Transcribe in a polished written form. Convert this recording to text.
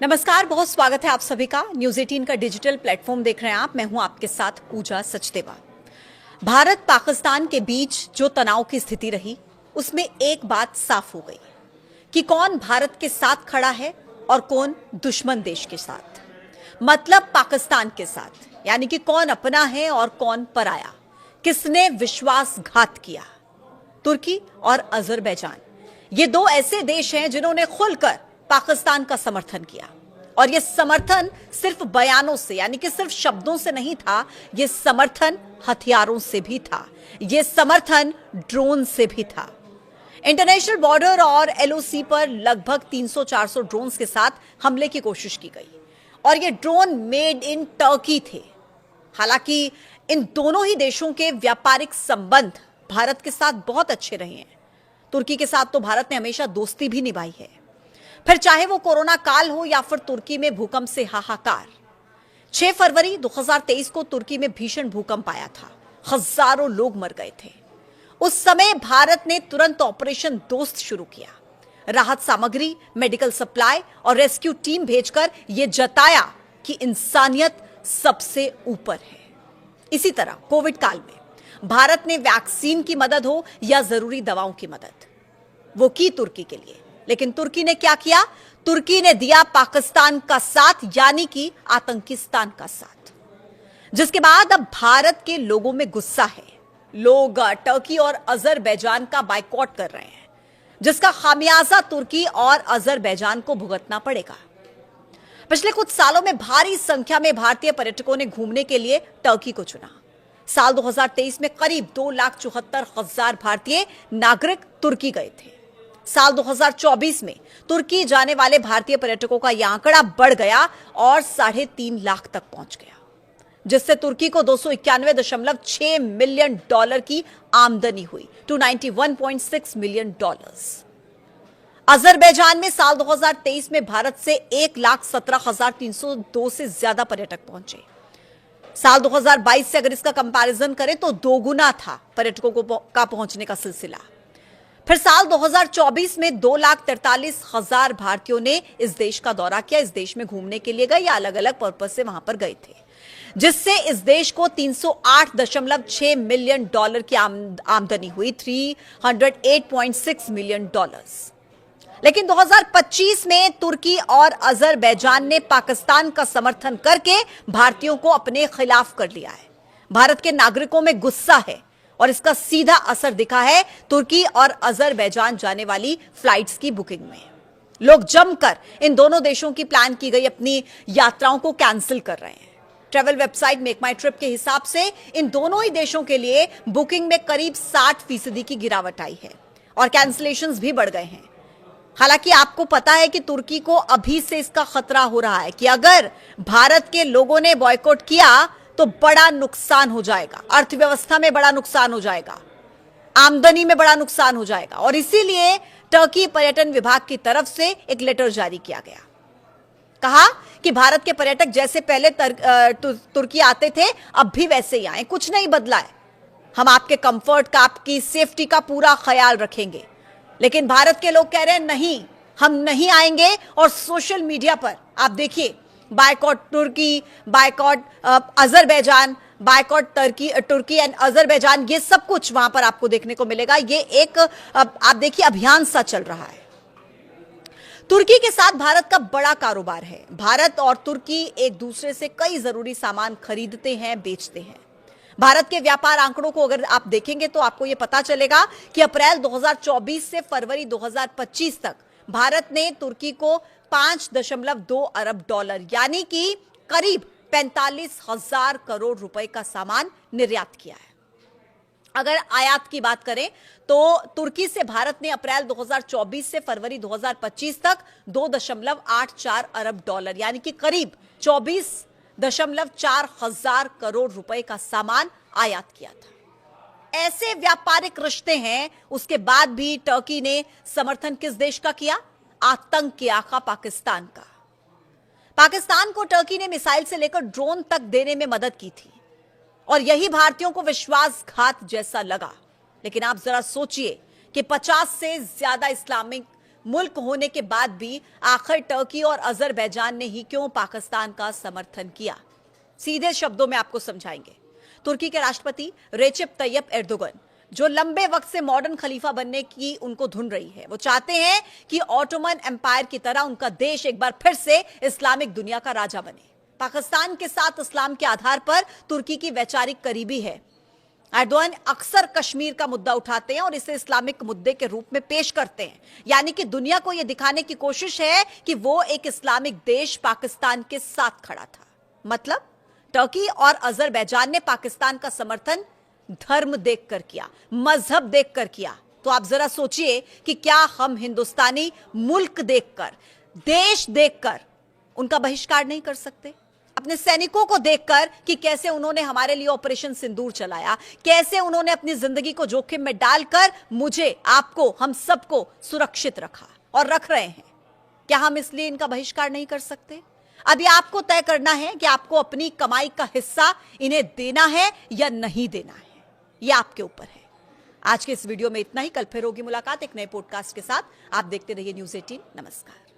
नमस्कार, बहुत स्वागत है आप सभी का। न्यूज 18 का डिजिटल प्लेटफॉर्म देख रहे हैं आप। मैं हूं आपके साथ पूजा सचदेवा। भारत पाकिस्तान के बीच जो तनाव की स्थिति रही, उसमें एक बात साफ हो गई कि कौन भारत के साथ खड़ा है और कौन दुश्मन देश के साथ, मतलब पाकिस्तान के साथ। यानी कि कौन अपना है और कौन पराया, किसने विश्वासघात किया। तुर्की और अजरबैजान, ये दो ऐसे देश हैं जिन्होंने खुलकर पाकिस्तान का समर्थन किया। और यह समर्थन सिर्फ बयानों से, यानी कि सिर्फ शब्दों से नहीं था, यह समर्थन हथियारों से भी था, यह समर्थन ड्रोन से भी था। इंटरनेशनल बॉर्डर और एलओसी पर लगभग 300-400 ड्रोन्स के साथ हमले की कोशिश की गई और ये ड्रोन मेड इन टर्की थे। हालांकि इन दोनों ही देशों के व्यापारिक संबंध भारत के साथ बहुत अच्छे रहे हैं। तुर्की के साथ तो भारत ने हमेशा दोस्ती भी निभाई है, फिर चाहे वो कोरोना काल हो या फिर तुर्की में भूकंप से हाहाकार। 6 फरवरी 2023 को तुर्की में भीषण भूकंप आया था, हजारों लोग मर गए थे। उस समय भारत ने तुरंत ऑपरेशन दोस्त शुरू किया, राहत सामग्री, मेडिकल सप्लाई और रेस्क्यू टीम भेजकर यह जताया कि इंसानियत सबसे ऊपर है। इसी तरह कोविड काल में भारत ने वैक्सीन की मदद हो या जरूरी दवाओं की मदद, वो की तुर्की के लिए। लेकिन तुर्की ने क्या किया? तुर्की ने दिया पाकिस्तान का साथ, यानी कि आतंकिस्तान का साथ। जिसके बाद अब भारत के लोगों में गुस्सा है। लोग टर्की और अजरबैजान का बायकॉट कर रहे हैं, जिसका खामियाजा तुर्की और अजरबैजान को भुगतना पड़ेगा। पिछले कुछ सालों में भारी संख्या में भारतीय पर्यटकों ने घूमने के लिए टर्की को चुना। साल 2023 में करीब 2,74,000 भारतीय नागरिक तुर्की गए थे। साल 2024 में तुर्की जाने वाले भारतीय पर्यटकों का यह आंकड़ा बढ़ गया और 3.5 लाख तक पहुंच गया, जिससे तुर्की को $291.6 मिलियन की आमदनी हुई, $291.6 मिलियन। अजरबैजान में साल 2023 में भारत से 1,17,302 से ज्यादा पर्यटक पहुंचे। साल 2022 से अगर इसका कंपैरिजन करें तो दोगुना था पर्यटकों का पहुंचने का सिलसिला। फिर साल 2024 में 2,43,000 भारतीयों ने इस देश का दौरा किया, इस देश में घूमने के लिए गए या अलग अलग पर्पज से वहां पर गए थे, जिससे इस देश को $308.6 मिलियन की आमदनी हुई, $308.6 मिलियन। लेकिन 2025 में तुर्की और अजरबैजान ने पाकिस्तान का समर्थन करके भारतीयों को अपने खिलाफ कर लिया है। भारत के नागरिकों में गुस्सा है और इसका सीधा असर दिखा है तुर्की और अजरबैजान जाने वाली फ्लाइट्स की बुकिंग में। लोग जमकर इन दोनों देशों की प्लान की गई अपनी यात्राओं को कैंसिल कर रहे हैं। ट्रैवल वेबसाइट मेक माई ट्रिप के हिसाब से इन दोनों ही देशों के लिए बुकिंग में करीब 60% की गिरावट आई है और कैंसिलेशंस भी बढ़ गए हैं। हालांकि आपको पता है कि तुर्की को अभी से इसका खतरा हो रहा है कि अगर भारत के लोगों ने बॉयकॉट किया तो बड़ा नुकसान हो जाएगा, अर्थव्यवस्था में बड़ा नुकसान हो जाएगा, आमदनी में बड़ा नुकसान हो जाएगा। और इसीलिए टर्की पर्यटन विभाग की तरफ से एक लेटर जारी किया गया। कहा कि भारत के पर्यटक जैसे पहले तुर्की आते थे अब भी वैसे ही आए, कुछ नहीं बदला है। हम आपके कंफर्ट का, आपकी सेफ्टी का पूरा ख्याल रखेंगे। लेकिन भारत के लोग कह रहे हैं नहीं, हम नहीं आएंगे। और सोशल मीडिया पर आप देखिए, boycott Turkey, boycott Azerbaijan, boycott Turkey and Azerbaijan, ये सब कुछ वहां पर आपको देखने को मिलेगा। ये एक आप देखिए अभियान सा चल रहा है। तुर्की के साथ भारत का बड़ा कारोबार है। भारत और तुर्की एक दूसरे से कई जरूरी सामान खरीदते हैं, बेचते हैं। भारत के व्यापार आंकड़ों को अगर आप देखेंगे तो आपको यह पता चलेगा कि अप्रैल 2024 से फरवरी 2025 तक भारत ने तुर्की को $5.2 अरब, यानी कि करीब 45,000 करोड़ रुपए का सामान निर्यात किया है। अगर आयात की बात करें तो तुर्की से भारत ने अप्रैल 2024 से फरवरी 2025 तक $2.84 अरब, यानी कि करीब 24.4 हजार करोड़ रुपए का सामान आयात किया था। ऐसे व्यापारिक रिश्ते हैं, उसके बाद भी टर्की ने समर्थन किस देश का किया? आतंक के आका पाकिस्तान का। पाकिस्तान को टर्की ने मिसाइल से लेकर ड्रोन तक देने में मदद की थी और यही भारतीयों को विश्वासघात जैसा लगा। लेकिन आप जरा सोचिए कि 50 से ज्यादा इस्लामिक मुल्क होने के बाद भी आखिर टर्की और अजरबैजान ने ही क्यों पाकिस्तान का समर्थन किया? सीधे शब्दों में आपको समझाएंगे। तुर्की के राष्ट्रपति रेसिप तैयप एर्दोगन, जो लंबे वक्त से मॉडर्न खलीफा बनने की उनको धुन रही है, वो चाहते हैं कि ऑटोमन एम्पायर की तरह उनका देश एक बार फिर से इस्लामिक दुनिया का राजा बने। पाकिस्तान के साथ इस्लाम के आधार पर तुर्की की वैचारिक करीबी है। एर्दोगन अक्सर कश्मीर का मुद्दा उठाते हैं और इसे इस्लामिक मुद्दे के रूप में पेश करते हैं, यानी कि दुनिया को यह दिखाने की कोशिश है कि वो एक इस्लामिक देश पाकिस्तान के साथ खड़ा था। मतलब टर्की और अजरबैजान ने पाकिस्तान का समर्थन धर्म देखकर किया, मजहब देखकर किया। तो आप जरा सोचिए कि क्या हम हिंदुस्तानी मुल्क देखकर, देश देखकर उनका बहिष्कार नहीं कर सकते? अपने सैनिकों को देखकर कि कैसे उन्होंने हमारे लिए ऑपरेशन सिंदूर चलाया, कैसे उन्होंने अपनी जिंदगी को जोखिम में डालकर मुझे, आपको, हम सबको सुरक्षित रखा और रख रहे हैं। क्या हम इसलिए इनका बहिष्कार नहीं कर सकते? अभी आपको तय करना है कि आपको अपनी कमाई का हिस्सा इन्हें देना है या नहीं देना है। यह आपके ऊपर है। आज के इस वीडियो में इतना ही। कल फिर होगी मुलाकात एक नए पॉडकास्ट के साथ। आप देखते रहिए न्यूज़ 18। नमस्कार।